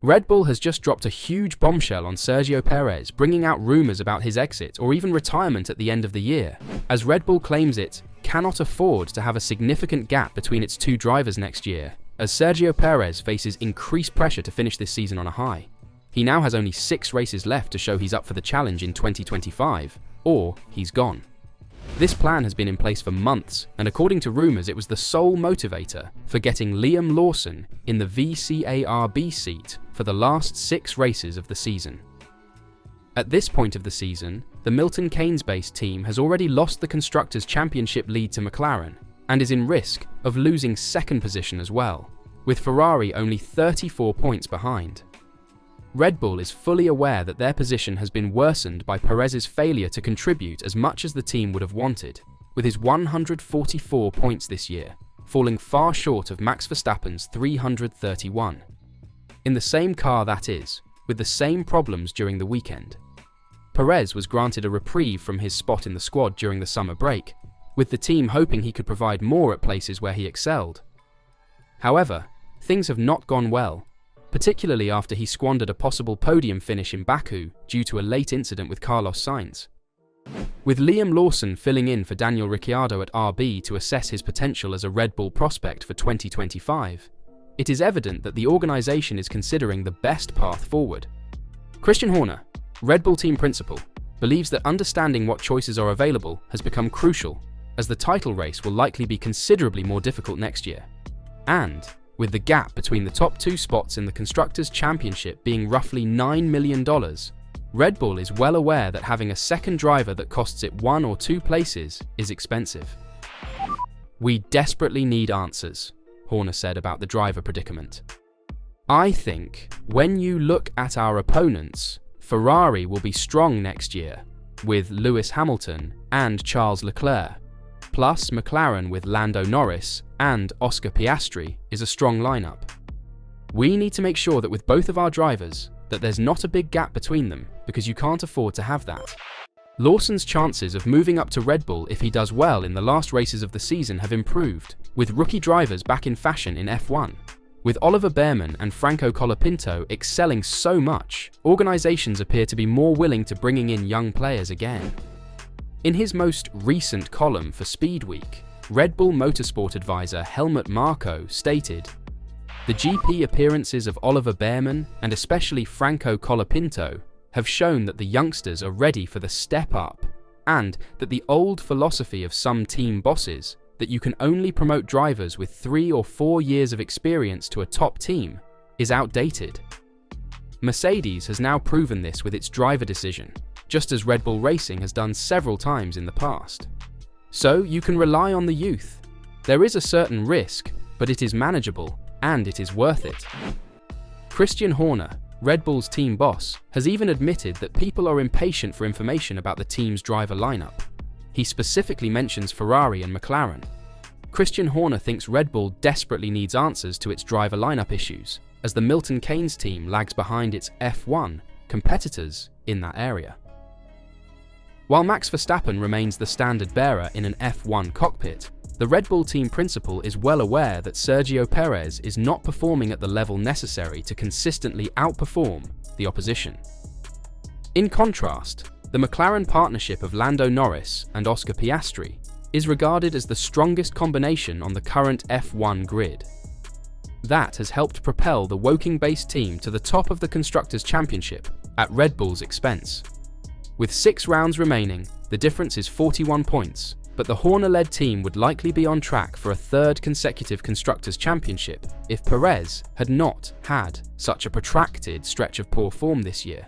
Red Bull has just dropped a huge bombshell on Sergio Perez, bringing out rumours about his exit or even retirement at the end of the year, as Red Bull claims it cannot afford to have a significant gap between its two drivers next year, as Sergio Perez faces increased pressure to finish this season on a high. He now has only 6 races left to show he's up for the challenge in 2025, or he's gone. This plan has been in place for months, and according to rumours, it was the sole motivator for getting Liam Lawson in the VCARB seat for the last 6 races of the season. At this point of the season, the Milton Keynes-based team has already lost the Constructors' Championship lead to McLaren, and is in risk of losing second position as well, with Ferrari only 34 points behind. Red Bull is fully aware that their position has been worsened by Perez's failure to contribute as much as the team would have wanted, with his 144 points this year, falling far short of Max Verstappen's 331. In the same car, that is, with the same problems during the weekend. Perez was granted a reprieve from his spot in the squad during the summer break, with the team hoping he could provide more at places where he excelled. However, things have not gone well, particularly after he squandered a possible podium finish in Baku due to a late incident with Carlos Sainz. With Liam Lawson filling in for Daniel Ricciardo at RB to assess his potential as a Red Bull prospect for 2025, it is evident that the organisation is considering the best path forward. Christian Horner, Red Bull team principal, believes that understanding what choices are available has become crucial, as the title race will likely be considerably more difficult next year. And, with the gap between the top 2 spots in the Constructors' Championship being roughly $9 million, Red Bull is well aware that having a second driver that costs it 1 or 2 places is expensive. "We desperately need answers," Horner said about the driver predicament. "I think, when you look at our opponents, Ferrari will be strong next year, with Lewis Hamilton and Charles Leclerc. Plus McLaren with Lando Norris and Oscar Piastri is a strong lineup. We need to make sure that with both of our drivers, that there's not a big gap between them, because you can't afford to have that." Lawson's chances of moving up to Red Bull if he does well in the last races of the season have improved, with rookie drivers back in fashion in F1. With Oliver Bearman and Franco Colapinto excelling so much, organisations appear to be more willing to bringing in young players again. In his most recent column for Speed Week, Red Bull Motorsport advisor Helmut Marko stated, "The GP appearances of Oliver Bearman and especially Franco Colapinto have shown that the youngsters are ready for the step up, and that the old philosophy of some team bosses that you can only promote drivers with 3 or 4 years of experience to a top team is outdated. Mercedes has now proven this with its driver decision, just as Red Bull Racing has done several times in the past. So you can rely on the youth. There is a certain risk, but it is manageable, and it is worth it." Christian Horner, Red Bull's team boss, has even admitted that people are impatient for information about the team's driver lineup. He specifically mentions Ferrari and McLaren. Christian Horner thinks Red Bull desperately needs answers to its driver lineup issues, as the Milton Keynes team lags behind its F1 competitors in that area. While Max Verstappen remains the standard bearer in an F1 cockpit, the Red Bull team principal is well aware that Sergio Perez is not performing at the level necessary to consistently outperform the opposition. In contrast, the McLaren partnership of Lando Norris and Oscar Piastri is regarded as the strongest combination on the current F1 grid. That has helped propel the Woking-based team to the top of the Constructors' Championship at Red Bull's expense. With 6 rounds remaining, the difference is 41 points, but the Horner-led team would likely be on track for a 3rd consecutive Constructors' Championship if Perez had not had such a protracted stretch of poor form this year.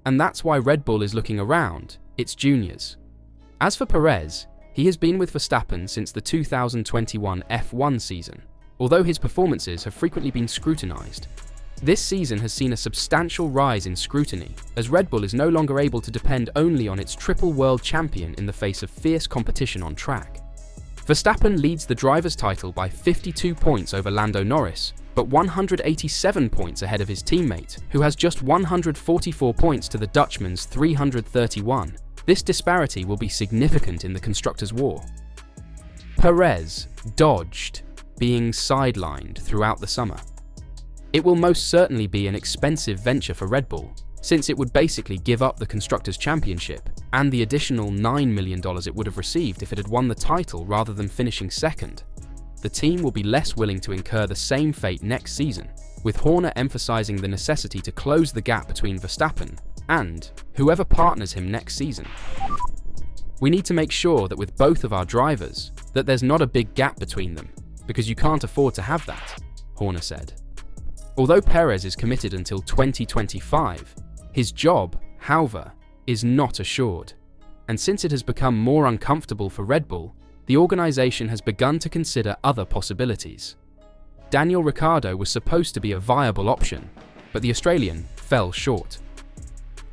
And that's why Red Bull is looking around its juniors. As for Perez, he has been with Verstappen since the 2021 F1 season, although his performances have frequently been scrutinised. This season has seen a substantial rise in scrutiny, as Red Bull is no longer able to depend only on its triple world champion in the face of fierce competition on track. Verstappen leads the driver's title by 52 points over Lando Norris, but 187 points ahead of his teammate, who has just 144 points to the Dutchman's 331. This disparity will be significant in the Constructors' War. Perez dodged being sidelined throughout the summer. It will most certainly be an expensive venture for Red Bull, since it would basically give up the Constructors' Championship and the additional $9 million it would have received if it had won the title rather than finishing second. The team will be less willing to incur the same fate next season, with Horner emphasizing the necessity to close the gap between Verstappen and whoever partners him next season. We need to make sure that with both of our drivers, that there's not a big gap between them, because you can't afford to have that, Horner said. Although Perez is committed until 2025, his job, however, is not assured. And since it has become more uncomfortable for Red Bull, the organization has begun to consider other possibilities. Daniel Ricciardo was supposed to be a viable option, but the Australian fell short.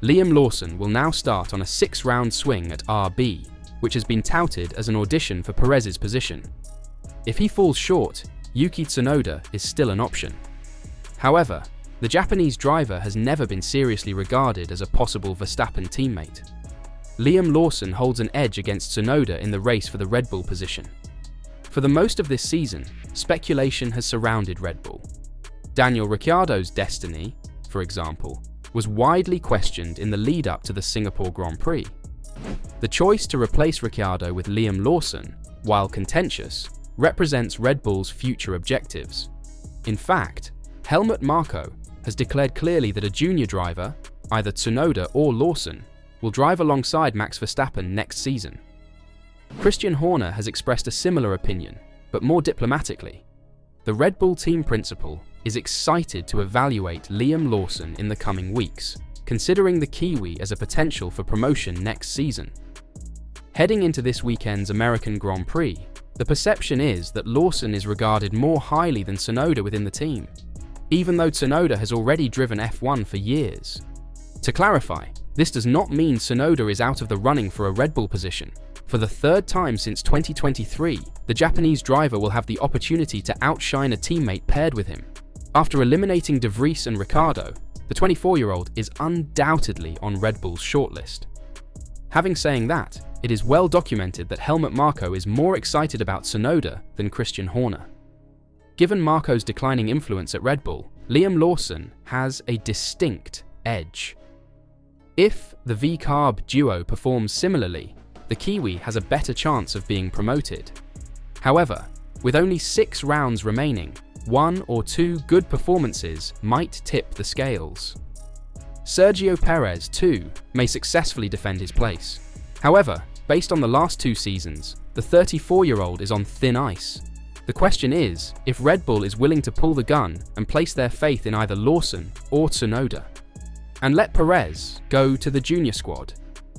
Liam Lawson will now start on a 6-round swing at RB, which has been touted as an audition for Perez's position. If he falls short, Yuki Tsunoda is still an option. However, the Japanese driver has never been seriously regarded as a possible Verstappen teammate. Liam Lawson holds an edge against Tsunoda in the race for the Red Bull position. For the most of this season, speculation has surrounded Red Bull. Daniel Ricciardo's destiny, for example, was widely questioned in the lead-up to the Singapore Grand Prix. The choice to replace Ricciardo with Liam Lawson, while contentious, represents Red Bull's future objectives. In fact, Helmut Marko has declared clearly that a junior driver, either Tsunoda or Lawson, will drive alongside Max Verstappen next season. Christian Horner has expressed a similar opinion, but more diplomatically. The Red Bull team principal is excited to evaluate Liam Lawson in the coming weeks, considering the Kiwi as a potential for promotion next season. Heading into this weekend's American Grand Prix, the perception is that Lawson is regarded more highly than Tsunoda within the team, even though Tsunoda has already driven F1 for years. To clarify, this does not mean Tsunoda is out of the running for a Red Bull position. For the third time since 2023, the Japanese driver will have the opportunity to outshine a teammate paired with him. After eliminating De Vries and Ricciardo, the 24-year-old is undoubtedly on Red Bull's shortlist. Having saying that, it is well documented that Helmut Marko is more excited about Tsunoda than Christian Horner. Given Marko's declining influence at Red Bull, Liam Lawson has a distinct edge. If the V-Carb duo performs similarly, the Kiwi has a better chance of being promoted. However, with only 6 rounds remaining, 1 or 2 good performances might tip the scales. Sergio Perez, too, may successfully defend his place. However, based on the last 2 seasons, the 34-year-old is on thin ice. The question is if Red Bull is willing to pull the gun and place their faith in either Lawson or Tsunoda, and let Perez go to the junior squad,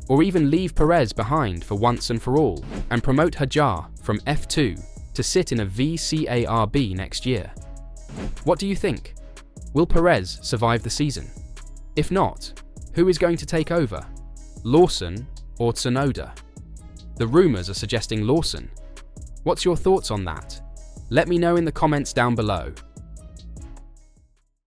or even leave Perez behind for once and for all and promote Hajar from F2 to sit in a VCARB next year. What do you think? Will Perez survive the season? If not, who is going to take over? Lawson or Tsunoda? The rumours are suggesting Lawson. What's your thoughts on that? Let me know in the comments down below.